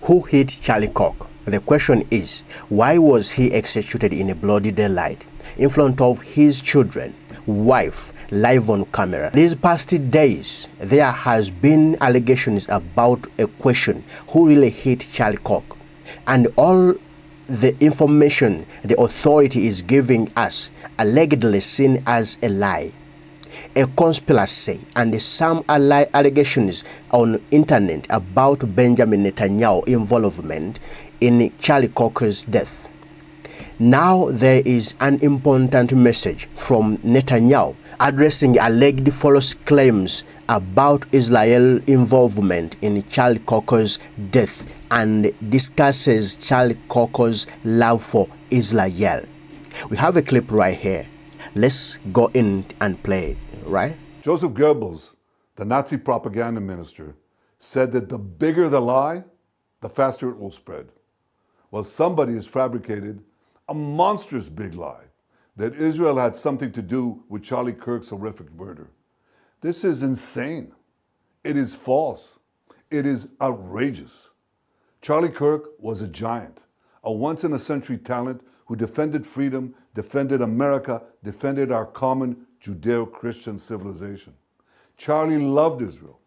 Who hit Charlie Kirk? The question is, why was he executed in a bloody daylight in front of his children, wife, live on camera? These past days, there has been allegations about a question, who really hit Charlie Kirk? And all the information the authority is giving us allegedly seen as a lie, a conspiracy, and some allegations on internet about Benjamin Netanyahu involvement in Charlie Kirk's death. Now there is an important message from Netanyahu addressing alleged false claims about Israel involvement in Charlie Kirk's death and discusses Charlie Kirk's love for Israel. We have a clip right here. Let's go in and play it, right? Joseph Goebbels, the Nazi propaganda minister, said that the bigger the lie, the faster it will spread. Well, somebody has fabricated a monstrous big lie that Israel had something to do with Charlie Kirk's horrific murder. This is insane. It is false. It is outrageous. Charlie Kirk was a giant, a once-in-a-century talent who defended freedom, defended America, defended our common Judeo-Christian civilization. Charlie loved Israel.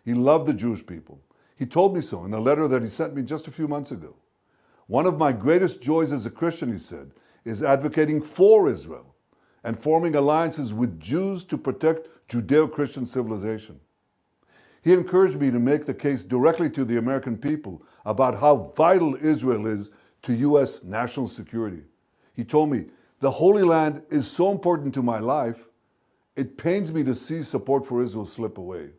He loved the Jewish people. He told me so in a letter that he sent me just a few months ago. One of my greatest joys as a Christian, he said, is advocating for Israel and forming alliances with Jews to protect Judeo-Christian civilization. He encouraged me to make the case directly to the American people about how vital Israel is to U.S. national security. He told me, the Holy Land is so important to my life, it pains me to see support for Israel slip away.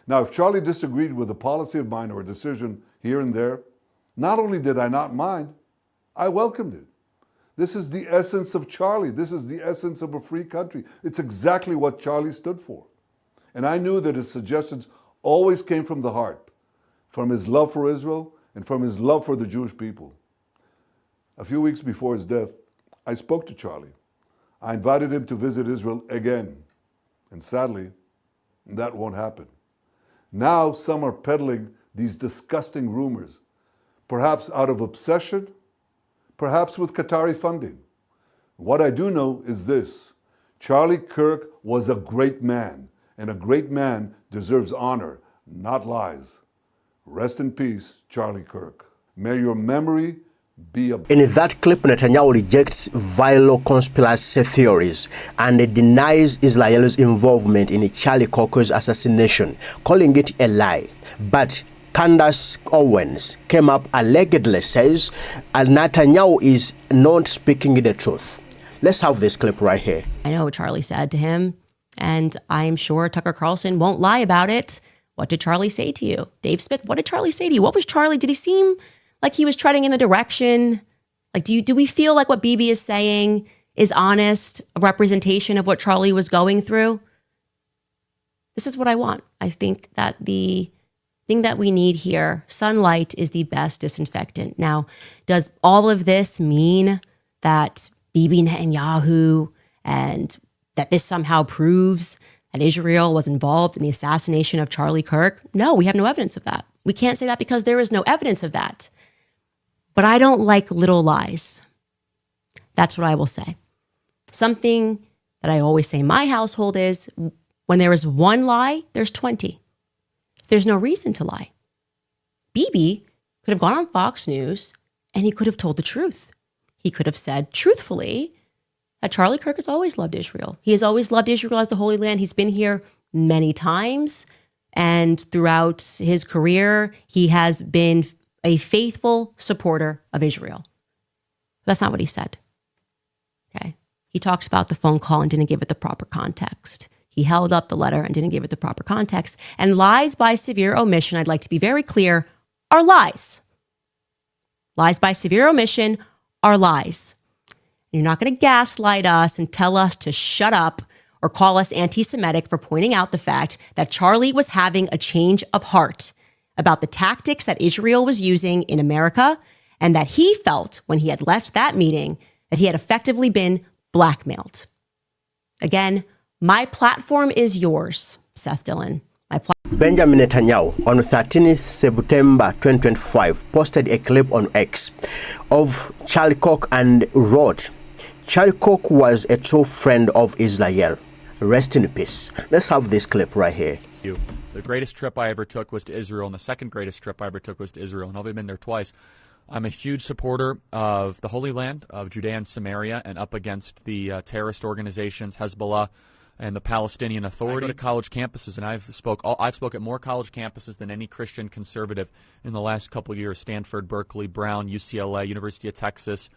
Now, if Charlie disagreed with a policy of mine or a decision here and there, not only did I not mind, I welcomed it. This is the essence of Charlie. This is the essence of a free country. It's exactly what Charlie stood for. And I knew that his suggestions always came from the heart, from his love for Israel and from his love for the Jewish people. A few weeks before his death, I spoke to Charlie. I invited him to visit Israel again. And sadly, that won't happen. Now some are peddling these disgusting rumors, perhaps out of obsession, perhaps with Qatari funding. What I do know is this: Charlie Kirk was a great man, and a great man deserves honor, not lies. Rest in peace, Charlie Kirk. May your memory be a... In that clip, Netanyahu rejects vile conspiracy theories and denies Israel's involvement in Charlie Kirk's assassination, calling it a lie. But Candace Owens came up allegedly says Netanyahu is not speaking the truth. Let's have this clip right here. I know what Charlie said to him, and I'm sure Tucker Carlson won't lie about it. What did Charlie say to you? Dave Smith, what did Charlie say to you? What was Charlie? Did he seem like he was treading in the direction? Like, do we feel like what Bibi is saying is honest, a representation of what Charlie was going through? This is what I want. I think that the thing that we need here, sunlight is the best disinfectant. Now, does all of this mean that Bibi Netanyahu and that this somehow proves that Israel was involved in the assassination of Charlie Kirk? No, we have no evidence of that. We can't say that because there is no evidence of that. But I don't like little lies. That's what I will say. Something that I always say in my household is, when there is one lie, there's 20. There's no reason to lie. Bibi could have gone on Fox News and he could have told the truth. He could have said truthfully that Charlie Kirk has always loved Israel. He has always loved Israel as the Holy Land. He's been here many times, and throughout his career, he has been a faithful supporter of Israel. That's not what he said. Okay. He talked about the phone call and didn't give it the proper context. He held up the letter and didn't give it the proper context. And lies by severe omission, I'd like to be very clear, are lies. Lies by severe omission are lies. You're not going to gaslight us and tell us to shut up or call us anti-Semitic for pointing out the fact that Charlie was having a change of heart about the tactics that Israel was using in America, and that he felt when he had left that meeting that he had effectively been blackmailed. Again, my platform is yours, Seth Dillon. Benjamin Netanyahu on 13th September 2025 posted a clip on X of Kirk and wrote, "Kirk was a true friend of Israel. Rest in peace." Let's have this clip right here. The greatest trip I ever took was to Israel, and the second greatest trip I ever took was to Israel, and I've only been there twice. I'm a huge supporter of the Holy Land, of Judea and Samaria, and up against the terrorist organizations, Hezbollah, and the Palestinian Authority. I go to college campuses, and I've spoke at more college campuses than any Christian conservative in the last couple of years. Stanford, Berkeley, Brown, UCLA, University of Texas,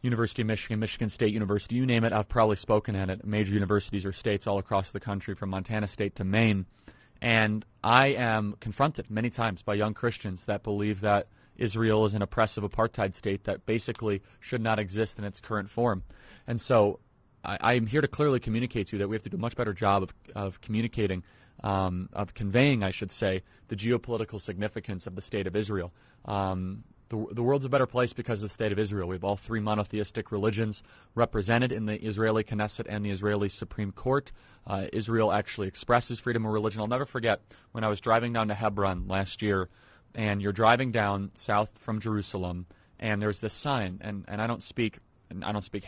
University of Michigan, Michigan State University, you name it, I've probably spoken at major universities or states all across the country, from Montana State to Maine. And I am confronted many times by young Christians that believe that Israel is an oppressive apartheid state that basically should not exist in its current form. And so I'm here to clearly communicate to you that we have to do a much better job of communicating, of conveying, I should say, the geopolitical significance of the state of Israel. The world's a better place because of the state of Israel. We have all three monotheistic religions represented in the Israeli Knesset and the Israeli Supreme Court. Israel actually expresses freedom of religion. I'll never forget when I was driving down to Hebron last year, and you're driving down south from Jerusalem, and there's this sign, and I don't speak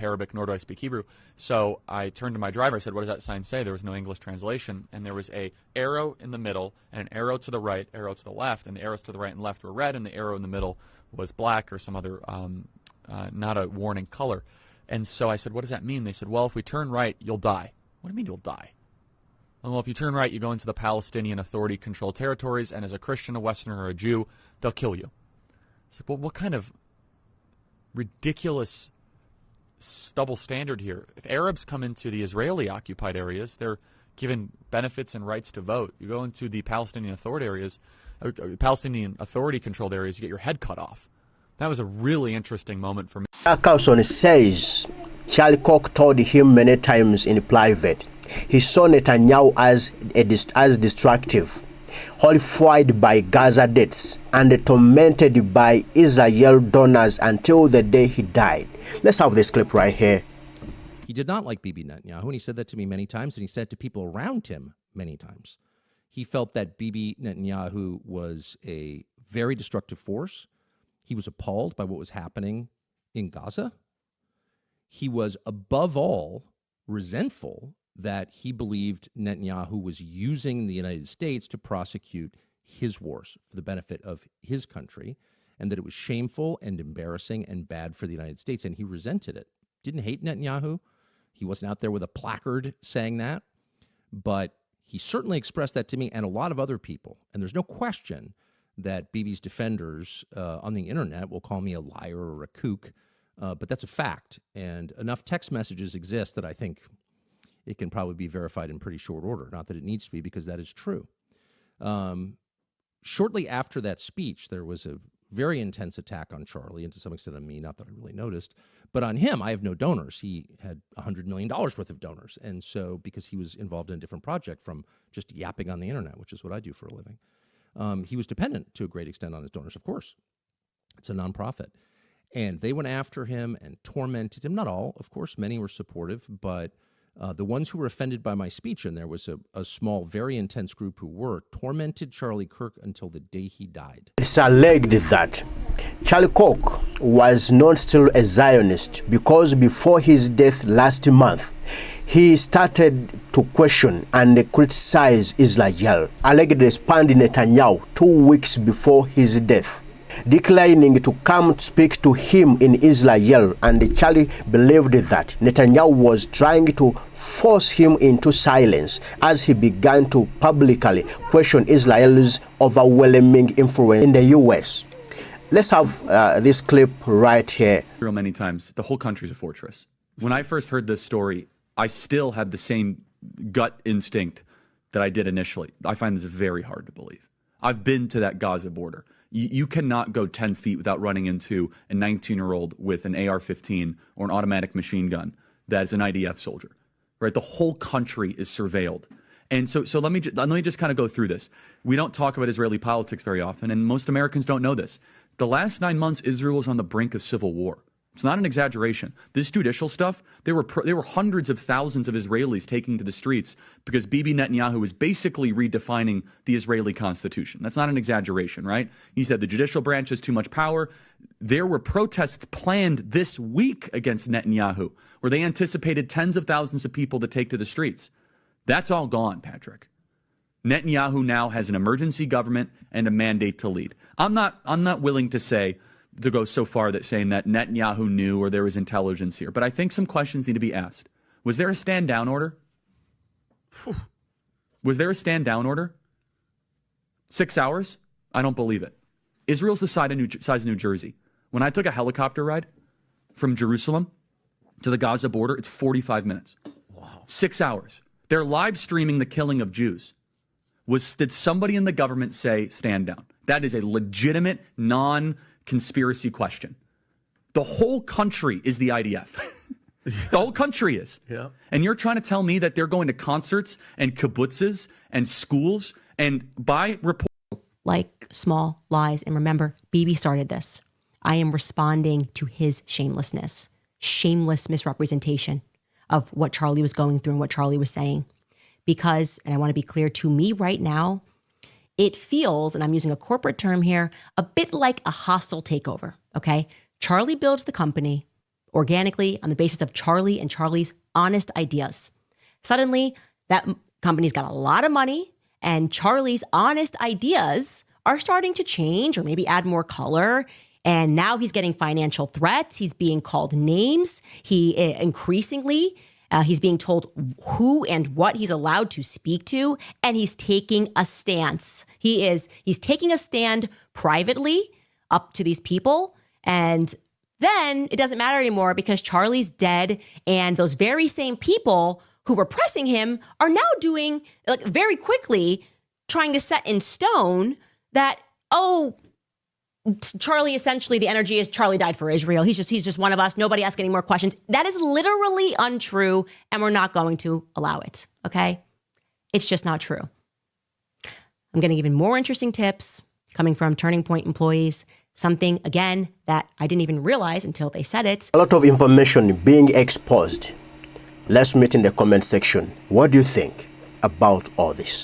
Arabic, nor do I speak Hebrew. So I turned to my driver. I said, "What does that sign say?" There was no English translation, and there was a arrow in the middle, and an arrow to the right, arrow to the left, and the arrows to the right and left were red, and the arrow in the middle was black or some other, not a warning color. And so I said, "What does that mean?" They said, "Well, if we turn right, you'll die." What do you mean you'll die? Well, if you turn right, you go into the Palestinian Authority-controlled territories, and as a Christian, a Westerner, or a Jew, they'll kill you. I said, "Well, what kind of ridiculous double standard here? If Arabs come into the Israeli-occupied areas, they're given benefits and rights to vote. You go into the Palestinian Authority areas, Palestinian Authority-controlled areas, you get your head cut off." That was a really interesting moment for me. Carlson says Kirk told him many times in private he saw Netanyahu as destructive, horrified by Gaza deaths, and tormented by Israel donors until the day he died. Let's have this clip right here. He did not like Bibi Netanyahu, and he said that to me many times, and he said it to people around him many times. He felt that Bibi Netanyahu was a very destructive force. He was appalled by what was happening in Gaza. He was, above all, resentful that he believed Netanyahu was using the United States to prosecute his wars for the benefit of his country, and that it was shameful and embarrassing and bad for the United States, and he resented it. Didn't hate Netanyahu. He wasn't out there with a placard saying that, but he certainly expressed that to me and a lot of other people. And there's no question that Bibi's defenders on the internet will call me a liar or a kook, but that's a fact. And enough text messages exist that I think it can probably be verified in pretty short order. Not that it needs to be, because that is true. Shortly after that speech, there was a very intense attack on Charlie, and to some extent on me, not that I really noticed. But on him, I have no donors. He had $100 million worth of donors. And so, because he was involved in a different project from just yapping on the internet, which is what I do for a living, he was dependent to a great extent on his donors, of course. It's a nonprofit. And they went after him and tormented him. Not all, of course. Many were supportive, but the ones who were offended by my speech, and there was a small, very intense group who were, tormented Charlie Kirk until the day he died. It's alleged that Charlie Kirk was not still a Zionist because before his death last month, he started to question and criticize Israel, allegedly responding Netanyahu 2 weeks before his death, declining to come speak to him in Israel, and Charlie believed that Netanyahu was trying to force him into silence as he began to publicly question Israel's overwhelming influence in the U.S. Let's have this clip right here. Many times, the whole country's a fortress. When I first heard this story, I still had the same gut instinct that I did initially. I find this very hard to believe. I've been to that Gaza border. You cannot go 10 feet without running into a 19-year-old with an AR-15 or an automatic machine gun that is an IDF soldier, right? The whole country is surveilled. And so let me just kind of go through this. We don't talk about Israeli politics very often, and most Americans don't know this. The last 9 months, Israel was on the brink of civil war. It's not an exaggeration. This judicial stuff, there were hundreds of thousands of Israelis taking to the streets because Bibi Netanyahu is basically redefining the Israeli constitution. That's not an exaggeration, right? He said the judicial branch has too much power. There were protests planned this week against Netanyahu, where they anticipated tens of thousands of people to take to the streets. That's all gone, Patrick. Netanyahu now has an emergency government and a mandate to lead. I'm not willing to go so far that saying that Netanyahu knew or there was intelligence here. But I think some questions need to be asked. Was there a stand down order? Was there a stand down order? 6 hours? I don't believe it. Israel's the size of New Jersey. When I took a helicopter ride from Jerusalem to the Gaza border, it's 45 minutes. Wow. 6 hours. They're live streaming the killing of Jews. Did somebody in the government say stand down? That is a legitimate non-conspiracy question. The whole country is the IDF. The whole country is. Yeah. And you're trying to tell me that they're going to concerts and kibbutzes and schools and by report. Like small lies. And remember, Bibi started this. I am responding to his shamelessness, shameless misrepresentation of what Charlie was going through and what Charlie was saying. Because, and I want to be clear, to me right now, it feels, and I'm using a corporate term here, a bit like a hostile takeover, okay? Charlie builds the company organically on the basis of Charlie and Charlie's honest ideas. Suddenly, that company's got a lot of money, and Charlie's honest ideas are starting to change or maybe add more color. And now he's getting financial threats. He's being called names. He increasingly... he's being told who and what he's allowed to speak to, and he's taking a stance. He's taking a stand privately up to these people, and then it doesn't matter anymore because Charlie's dead, and those very same people who were pressing him are now doing, like, very quickly, trying to set in stone that, Charlie, essentially, the energy is Charlie died for Israel. He's just one of us. Nobody ask any more questions. That is literally untrue, and we're not going to allow it, okay? It's just not true. I'm getting even more interesting tips coming from Turning Point employees, something, again, that I didn't even realize until they said it. A lot of information being exposed. Let's meet in the comment section. What do you think about all this?